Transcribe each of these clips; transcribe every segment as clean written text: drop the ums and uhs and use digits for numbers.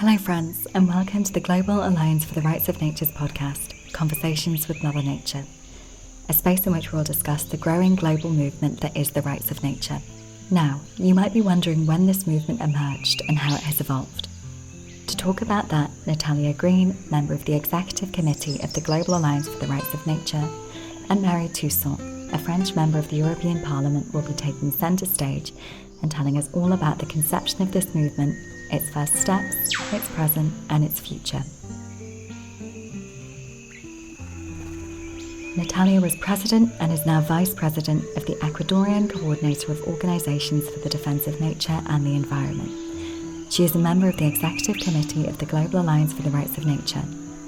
Hello friends, and welcome to the Global Alliance for the Rights of Nature's podcast, Conversations with Mother Nature, a space in which we'll discuss the growing global movement that is the rights of nature. Now, you might be wondering when this movement emerged and how it has evolved. To talk about that, Natalia Greene, member of the Executive Committee of the Global Alliance for the Rights of Nature, and Marie Toussaint, a French member of the European Parliament, will be taking centre stage and telling us all about the conception of this movement, its first steps, its present, and its future. Natalia was president and is now vice president of the Ecuadorian Coordinator of Organizations for the Defense of Nature and the Environment. She is a member of the Executive Committee of the Global Alliance for the Rights of Nature,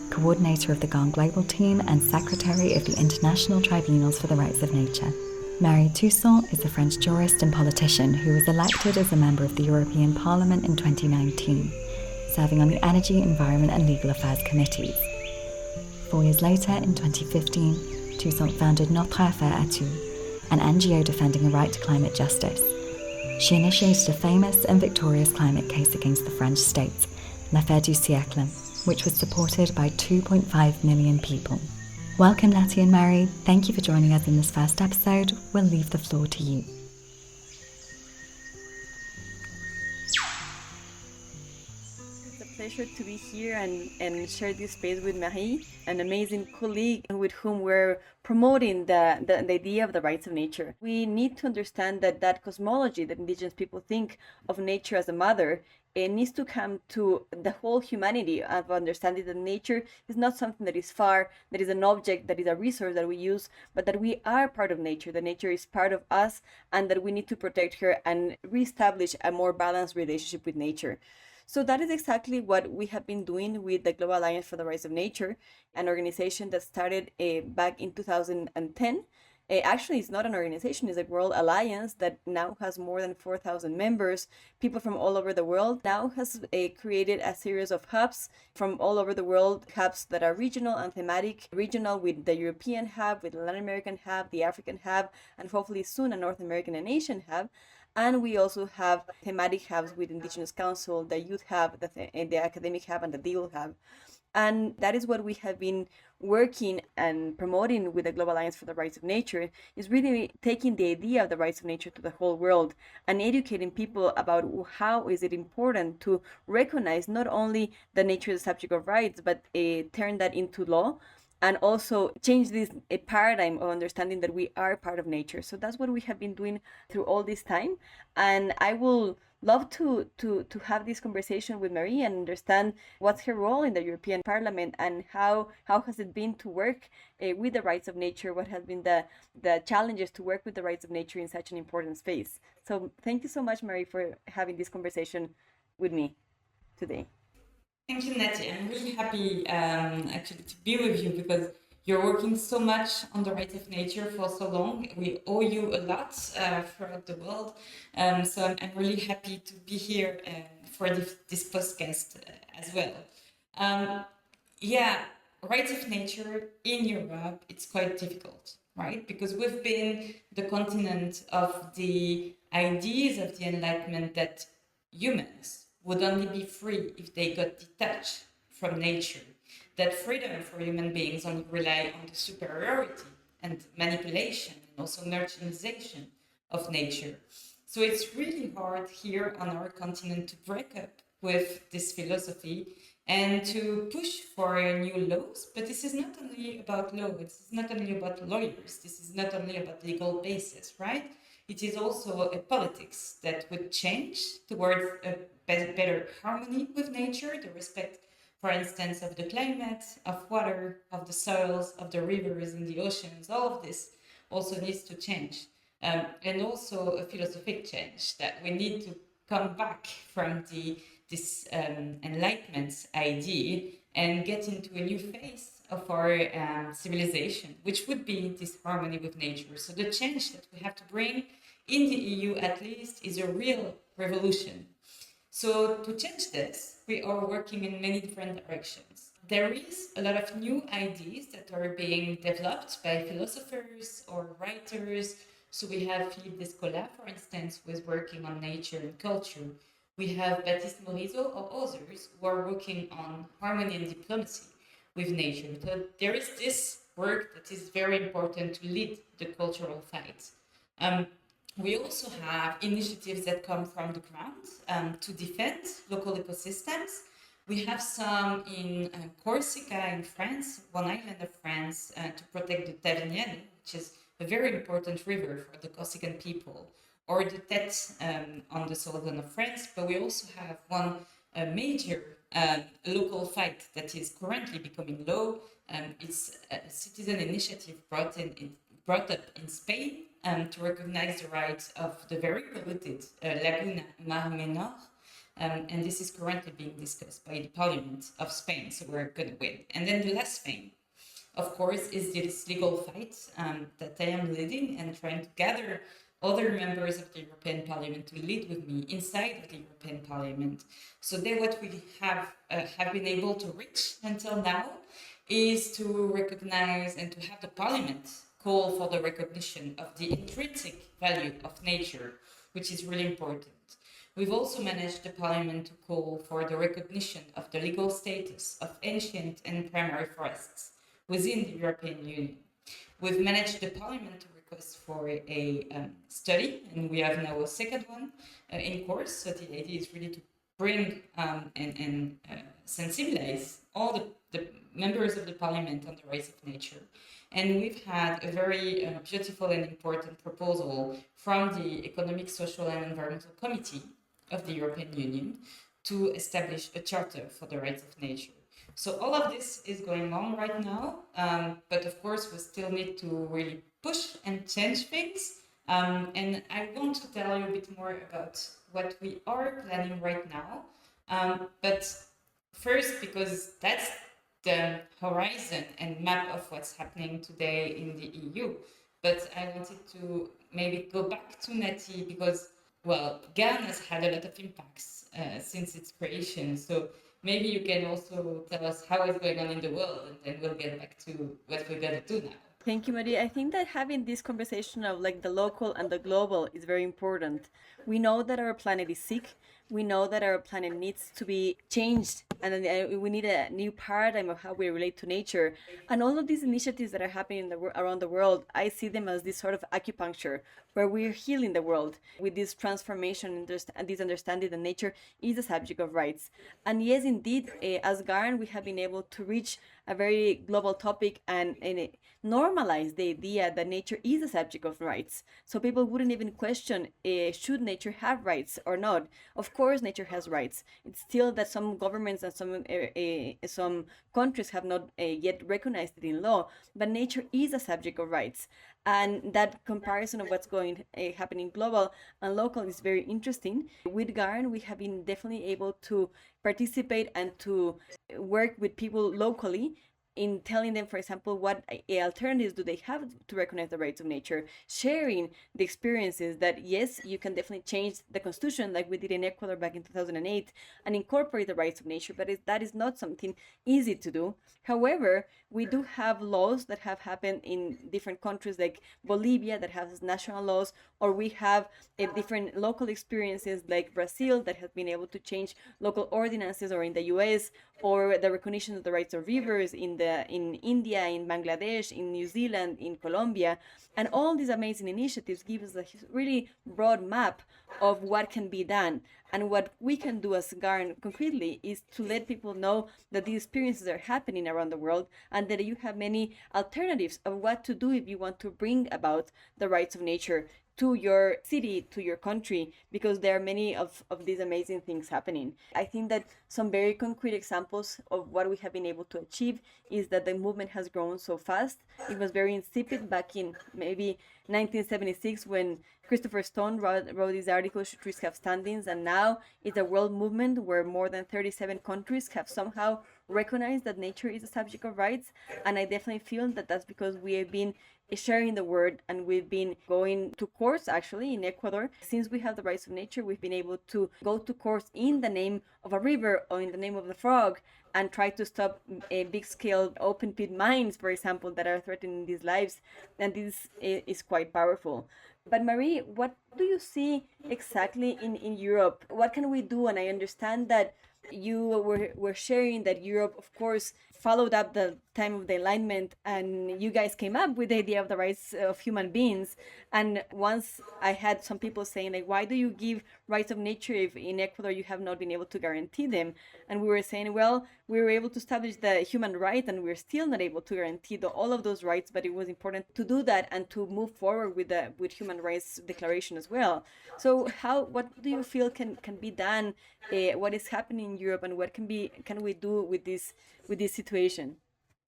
coordinator of the GARN Global Team, and secretary of the International Tribunals for the Rights of Nature. Marie Toussaint is a French jurist and politician who was elected as a member of the European Parliament in 2019, serving on the Energy, Environment and Legal Affairs committees. 4 years later, in 2015, Toussaint founded Notre Affaire à Tous, an NGO defending a right to climate justice. She initiated a famous and victorious climate case against the French state, L'Affaire du siècle, which was supported by 2.5 million people. Welcome, Natty and Marie. Thank you for joining us in this first episode. We'll leave the floor to you. It's a pleasure to be here and share this space with Marie, an amazing colleague with whom we're promoting the idea of the rights of nature. We need to understand that cosmology that indigenous people think of nature as a mother, it needs to come to the whole humanity of understanding that nature is not something that is far, that is an object, that is a resource that we use, but that we are part of nature, that nature is part of us, and that we need to protect her and reestablish a more balanced relationship with nature. So that is exactly what we have been doing with the Global Alliance for the Rights of Nature, an organization that started back in 2010. Actually, it's not an organization, it's a world alliance that now has more than 4,000 members. People from all over the world now has created a series of hubs from all over the world, hubs that are regional and thematic. Regional with the European hub, with the Latin American hub, the African hub, and hopefully soon a North American and Asian hub. And we also have thematic hubs with Indigenous Council, the Youth Hub, the Academic Hub, and the Legal Hub. And that is what we have been working and promoting with the Global Alliance for the Rights of Nature, is really taking the idea of the rights of nature to the whole world and educating people about how is it important to recognize not only that nature is a subject of rights, but turn that into law, and also change this paradigm of understanding that we are part of nature. So that's what we have been doing through all this time. And I will love to have this conversation with Marie and understand what's her role in the European Parliament and how has it been to work with the rights of nature, what have been the challenges to work with the rights of nature in such an important space. So thank you so much, Marie, for having this conversation with me today. Thank you, Natty. I'm really happy actually to be with you because you're working so much on the rights of nature for so long. We owe you a lot throughout the world. So I'm really happy to be here for this podcast as well. Rights of nature in Europe, it's quite difficult, right? Because we've been the continent of the ideas of the Enlightenment that humans would only be free if they got detached from nature. That freedom for human beings only rely on the superiority and manipulation and also nurturization of nature. So it's really hard here on our continent to break up with this philosophy and to push for new laws. But this is not only about law, it's not only about lawyers, this is not only about legal basis, right? It is also a politics that would change towards a better harmony with nature, the respect, for instance, of the climate, of water, of the soils, of the rivers and the oceans. All of this also needs to change. And also a philosophic change, that we need to come back from this Enlightenment idea and get into a new phase of our civilization, which would be this harmony with nature. So the change that we have to bring in the EU, at least, is a real revolution. So to change this, we are working in many different directions. There is a lot of new ideas that are being developed by philosophers or writers. So we have Philippe Descola, for instance, who is working on nature and culture, We have Baptiste Morisot or others who are working on harmony and diplomacy with nature. So there is this work that is very important to lead the cultural fight. We also have initiatives that come from the ground to defend local ecosystems. We have some in Corsica in France, one island of France, to protect the Tavignane, which is a very important river for the Corsican people, or the Tete on the southern of France. But we also have one major local fight that is currently becoming law. It's a citizen initiative brought up in Spain to recognize the rights of the very polluted Laguna Mar Menor. And this is currently being discussed by the Parliament of Spain, so we're going to win. And then the last thing, of course, is this legal fight that I am leading and trying to gather other members of the European Parliament to lead with me inside of the European Parliament. So then what we have been able to reach until now is to recognize and to have the Parliament call for the recognition of the intrinsic value of nature, which is really important. We've also managed the Parliament to call for the recognition of the legal status of ancient and primary forests within the European Union. We've managed the Parliament to request for a study, and we have now a second one in course. So the idea is really to bring and sensibilize all the members of the Parliament on the rights of nature. And we've had a very beautiful and important proposal from the Economic, Social and Environmental Committee of the European Union to establish a charter for the rights of nature. So all of this is going on right now, but of course we still need to really push and change things. And I want to tell you a bit more about what we are planning right now. But first, because that's the horizon and map of what's happening today in the EU. But I wanted to maybe go back to Nati because, well, GARN has had a lot of impacts since its creation. So maybe you can also tell us how it's going on in the world, and then we'll get back to what we're going to do now. Thank you, Marie. I think that having this conversation of like the local and the global is very important. We know that our planet is sick. We know that our planet needs to be changed, and we need a new paradigm of how we relate to nature. And all of these initiatives that are happening around the world, I see them as this sort of acupuncture, where we're healing the world with this transformation and this understanding that nature is a subject of rights. And yes, indeed, as GARN, we have been able to reach a very global topic and normalize the idea that nature is a subject of rights. So people wouldn't even question should nature have rights or not. Of course, nature has rights. It's still that some governments and some countries have not yet recognized it in law, but nature is a subject of rights. And that comparison of what's happening global and local is very interesting. With GARN, we have been definitely able to participate and to work with people locally in telling them, for example, what alternatives do they have to recognize the rights of nature, sharing the experiences that, yes, you can definitely change the constitution like we did in Ecuador back in 2008 and incorporate the rights of nature, but that is not something easy to do. However, we do have laws that have happened in different countries like Bolivia that has national laws, or we have different local experiences like Brazil that has been able to change local ordinances, or in the US, or the recognition of the rights of rivers in India, in Bangladesh, in New Zealand, in Colombia. And all these amazing initiatives give us a really broad map of what can be done. And what we can do as GARN concretely is to let people know that these experiences are happening around the world and that you have many alternatives of what to do if you want to bring about the rights of nature to your city, to your country, because there are many of these amazing things happening. I think that some very concrete examples of what we have been able to achieve is that the movement has grown so fast. It was very insipid back in maybe 1976 when Christopher Stone wrote this article, Should Trees Have Standings? And now it's a world movement where more than 37 countries have somehow recognized that nature is a subject of rights. And I definitely feel that that's because we have been sharing the word, and we've been going to courts actually in Ecuador. Since we have the rights of nature, we've been able to go to courts in the name of a river or in the name of the frog and try to stop big scale open pit mines, for example, that are threatening these lives. And this is quite powerful. But Marie, what do you see exactly in Europe? What can we do? And I understand that you were sharing that Europe, of course, followed up the time of the Enlightenment, and you guys came up with the idea of the rights of human beings. And once I had some people saying, like, why do you give rights of nature if in Ecuador you have not been able to guarantee them? And we were saying, well, we were able to establish the human right, and we're still not able to guarantee all of those rights. But it was important to do that and to move forward with the human rights declaration as well. So, what do you feel can be done? What is happening in Europe, and what can we do with this situation?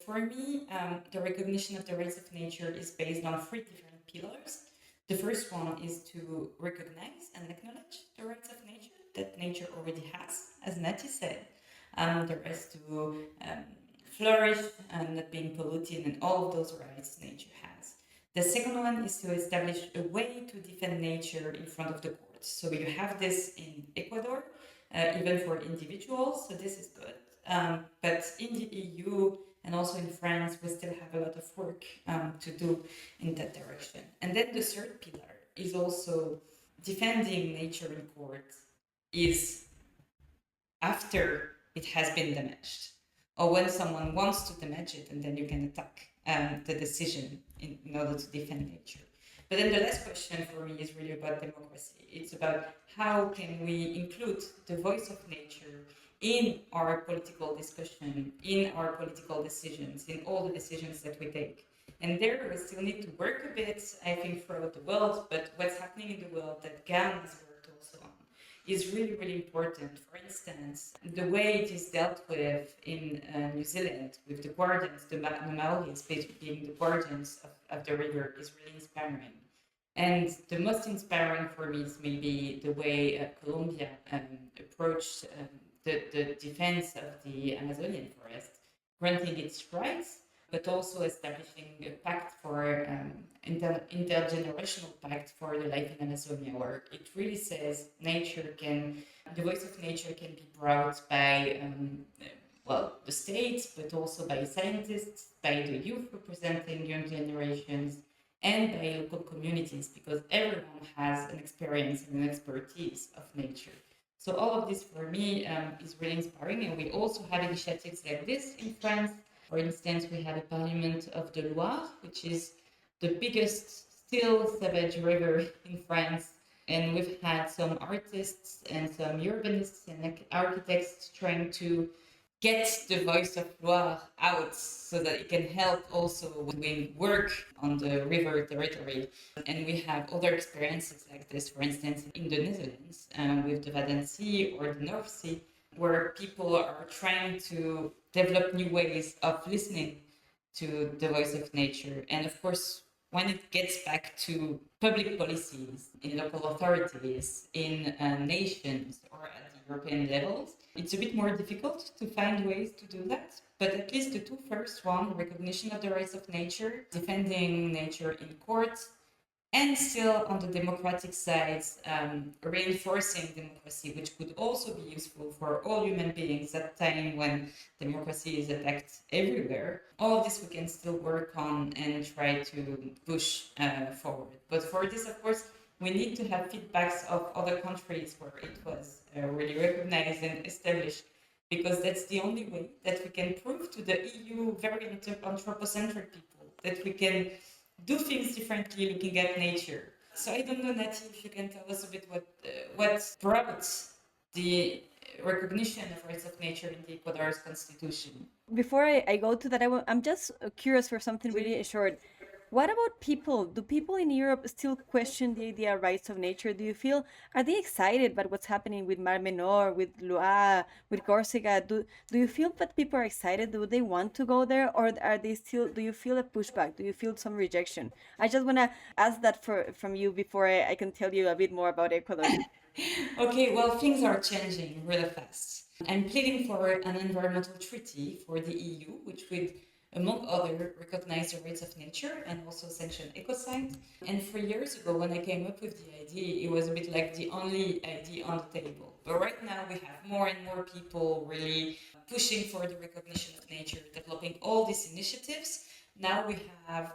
For me, the recognition of the rights of nature is based on three different pillars. The first one is to recognize and acknowledge the rights of nature that nature already has, as Nati said. The rights to flourish and not being polluted, and all of those rights nature has. The second one is to establish a way to defend nature in front of the courts. So you have this in Ecuador, even for individuals, so this is good. But in the EU and also in France, we still have a lot of work to do in that direction. And then the third pillar is also defending nature in court is after it has been damaged, or when someone wants to damage it, and then you can attack the decision in order to defend nature. But then the last question for me is really about democracy. It's about how can we include the voice of nature in our political discussion, in our political decisions, in all the decisions that we take. And there we still need to work a bit, I think, throughout the world, but what's happening in the world that GARN has worked also on is really, really important. For instance, the way it is dealt with in New Zealand with the guardians, the Maoris being the guardians of the river, is really inspiring. And the most inspiring for me is maybe the way Colombia approached the defense of the Amazonian forest, granting its rights, but also establishing a pact for intergenerational pact for the life in Amazonia, where it really says the voice of nature can be brought by the state, but also by scientists, by the youth representing young generations, and by local communities, because everyone has an experience and an expertise of nature. So all of this for me is really inspiring, and we also have initiatives like this in France. For instance, we have a Parliament of the Loire, which is the biggest still savage river in France. And we've had some artists and some urbanists and architects trying to get the voice of Loire out so that it can help also doing work on the river territory. And we have other experiences like this, for instance, in the Netherlands with the Wadden Sea or the North Sea, where people are trying to develop new ways of listening to the voice of nature. And of course, when it gets back to public policies in local authorities, in nations, or at the European levels, it's a bit more difficult to find ways to do that. But at least the two first one, recognition of the rights of nature, defending nature in court, and still on the democratic side, reinforcing democracy, which could also be useful for all human beings at a time when democracy is attacked everywhere. All of this we can still work on and try to push forward. But for this, of course, we need to have feedbacks of other countries where it was really recognized and established, because that's the only way that we can prove to the EU very anthropocentric people that we can do things differently looking at nature. So I don't know, Nati, if you can tell us a bit what brought the recognition of rights of nature in the Ecuador's constitution. Before I go to that, I'm just curious for something really short. What about people? Do people in Europe still question the idea of rights of nature? Do you feel, are they excited about what's happening with Mar Menor, with Loire, with Corsica? Do you feel that people are excited? Do they want to go there? Or are they still, do you feel a pushback? Do you feel some rejection? I just want to ask that from you before I can tell you a bit more about Ecuador. Okay, well, things are changing really fast. I'm pleading for an environmental treaty for the EU, which would, among other, recognize the rights of nature and also sanction ecocide. And 3 years ago, when I came up with the idea, it was a bit like the only idea on the table. But right now, we have more and more people really pushing for the recognition of nature, developing all these initiatives. Now we have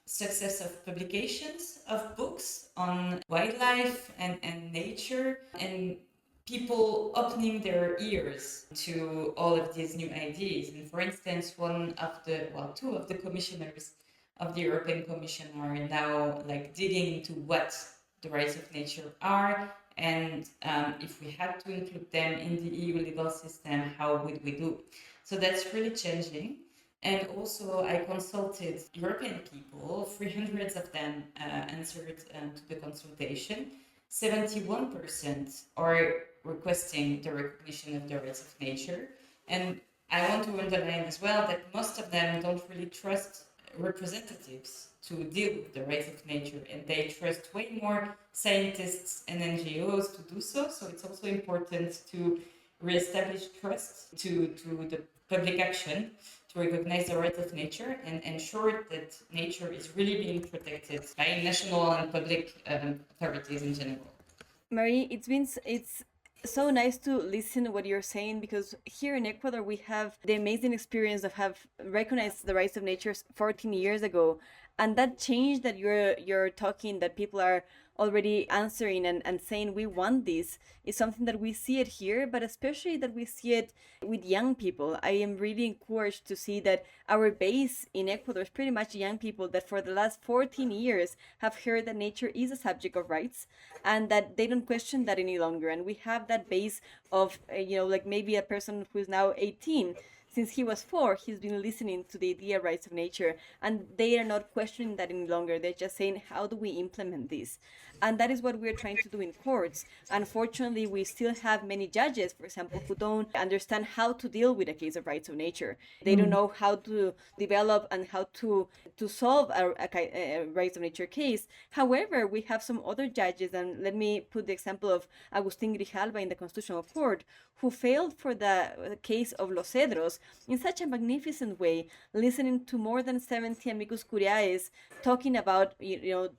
success of publications of books on wildlife and nature, and people opening their ears to all of these new ideas. And for instance, two of the commissioners of the European Commission are now like digging into what the rights of nature are, and if we had to include them in the EU legal system, how would we do? So that's really changing. And also, I consulted European people, 300 of them answered to the consultation. 71% are requesting the recognition of the rights of nature. And I want to underline as well that most of them don't really trust representatives to deal with the rights of nature, and they trust way more scientists and NGOs to do so. So it's also important to reestablish trust to the public action to recognize the rights of nature and ensure that nature is really being protected by national and public authorities in general. Marie, it's so nice to listen to what you're saying, because here in Ecuador we have the amazing experience of have recognized the rights of nature 14 years ago, and that change that you're talking, that people are already answering and saying we want this, is something that we see it here, but especially that we see it with young people. I am really encouraged to see that our base in Ecuador is pretty much young people that for the last 14 years have heard that nature is a subject of rights, and that they don't question that any longer. And we have that base of like maybe a person who's now 18, since he was 4, he's been listening to the idea of rights of nature, and they are not questioning that any longer. They're just saying, how do we implement this? And that is what we're trying to do in courts. Unfortunately, we still have many judges, for example, who don't understand how to deal with a case of rights of nature. They don't know how to develop and how to solve a rights of nature case. However, we have some other judges, and let me put the example of Agustin Grijalva in the Constitutional Court, who failed for the case of Los Cedros in such a magnificent way, listening to more than 70 amicus curiae talking about the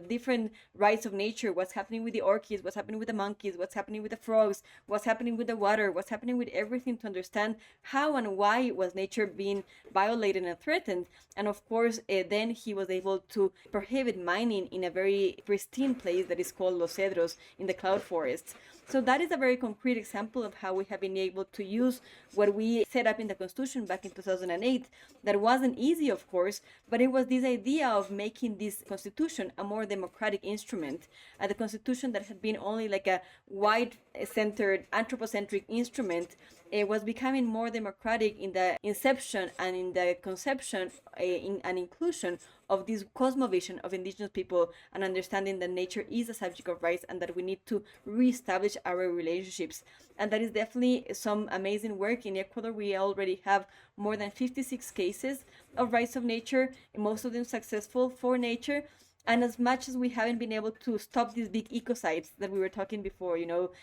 different rights of nature, what's happening with the orchids, what's happening with the monkeys, what's happening with the frogs, what's happening with the water, what's happening with everything, to understand how and why was nature being violated and threatened. And of course, then he was able to prohibit mining in a very pristine place that is called Los Cedros in the cloud forests. So that is a very concrete example of how we have been able to use what we set up in the Constitution back in 2008. That wasn't easy, of course, but it was this idea of making this Constitution a more democratic instrument. The Constitution that had been only like a white-centered, anthropocentric instrument, it was becoming more democratic in the inception and in the conception and inclusion of this cosmovision of indigenous people, and understanding that nature is a subject of rights and that we need to reestablish our relationships. And that is definitely some amazing work. In Ecuador, we already have more than 56 cases of rights of nature, most of them successful for nature. And as much as we haven't been able to stop these big ecocides that we were talking before,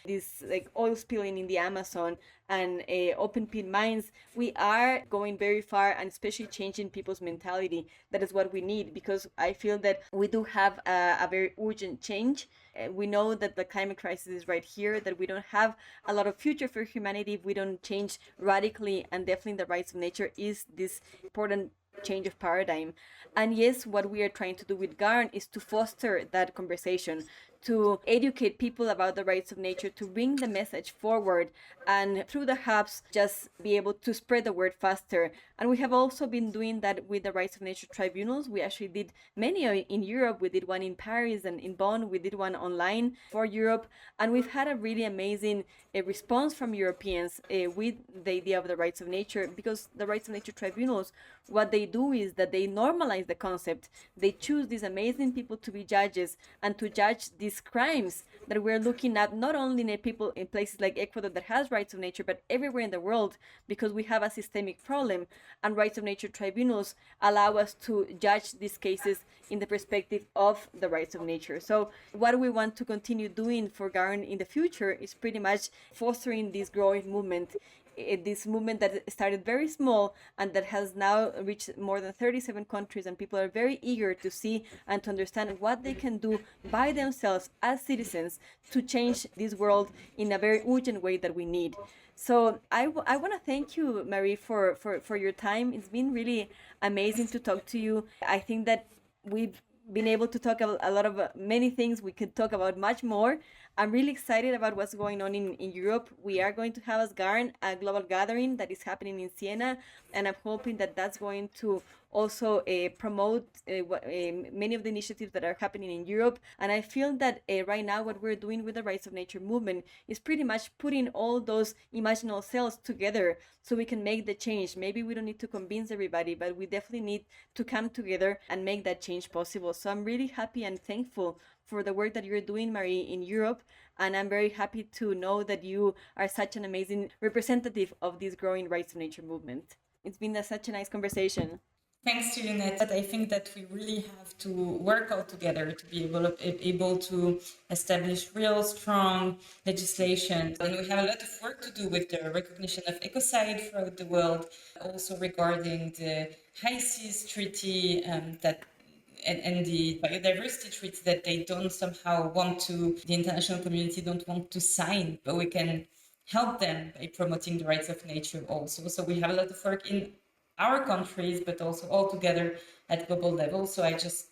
this like oil spilling in the Amazon and open pit mines, we are going very far, and especially changing people's mentality. That is what we need, because I feel that we do have a very urgent change. We know that the climate crisis is right here, that we don't have a lot of future for humanity if we don't change radically, and definitely the rights of nature is this important change of paradigm. And yes, what we are trying to do with GARN is to foster that conversation, to educate people about the rights of nature, to bring the message forward, and through the hubs just be able to spread the word faster. And we have also been doing that with the rights of nature tribunals. We actually did many in Europe. We did one in Paris and in Bonn. We did one online for Europe, and we've had a really amazing response from Europeans with the idea of the rights of nature, because the rights of nature tribunals, what they do is that they normalize the concept. They choose these amazing people to be judges and to judge these crimes that we're looking at, not only in people in places like Ecuador that has rights of nature, but everywhere in the world, because we have a systemic problem. And rights of nature tribunals allow us to judge these cases in the perspective of the rights of nature. So what we want to continue doing for GARN in the future is pretty much fostering this growing movement, this movement that started very small and that has now reached more than 37 countries, and people are very eager to see and to understand what they can do by themselves as citizens to change this world in a very urgent way that we need. So I want to thank you, Marie, for your time. It's been really amazing to talk to you. I think that we've been able to talk a lot of many things. We could talk about much more. I'm really excited about what's going on in Europe. We are going to have as GARN a global gathering that is happening in Siena, and I'm hoping that that's going to also promote many of the initiatives that are happening in Europe. And I feel that right now what we're doing with the Rights of Nature movement is pretty much putting all those imaginal cells together so we can make the change. Maybe we don't need to convince everybody, but we definitely need to come together and make that change possible. So I'm really happy and thankful for the work that you're doing, Marie, in Europe. And I'm very happy to know that you are such an amazing representative of this growing Rights of Nature movement. It's been such a nice conversation. Thanks to you, Nat. I think that we really have to work all together to be able to establish real strong legislation. And we have a lot of work to do with the recognition of ecocide throughout the world, also regarding the High Seas Treaty and the biodiversity treaty that they don't somehow want to, the international community don't want to sign, but we can help them by promoting the rights of nature also. So we have a lot of work in our countries, but also all together at global level. So I just,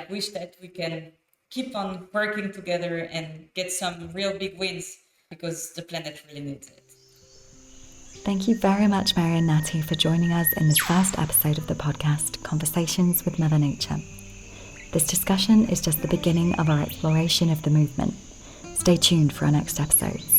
wish that we can keep on working together and get some real big wins, because the planet really needs it. Thank you very much, Marie and Natty, for joining us in this first episode of the podcast, Conversations with Mother Nature. This discussion is just the beginning of our exploration of the movement. Stay tuned for our next episodes.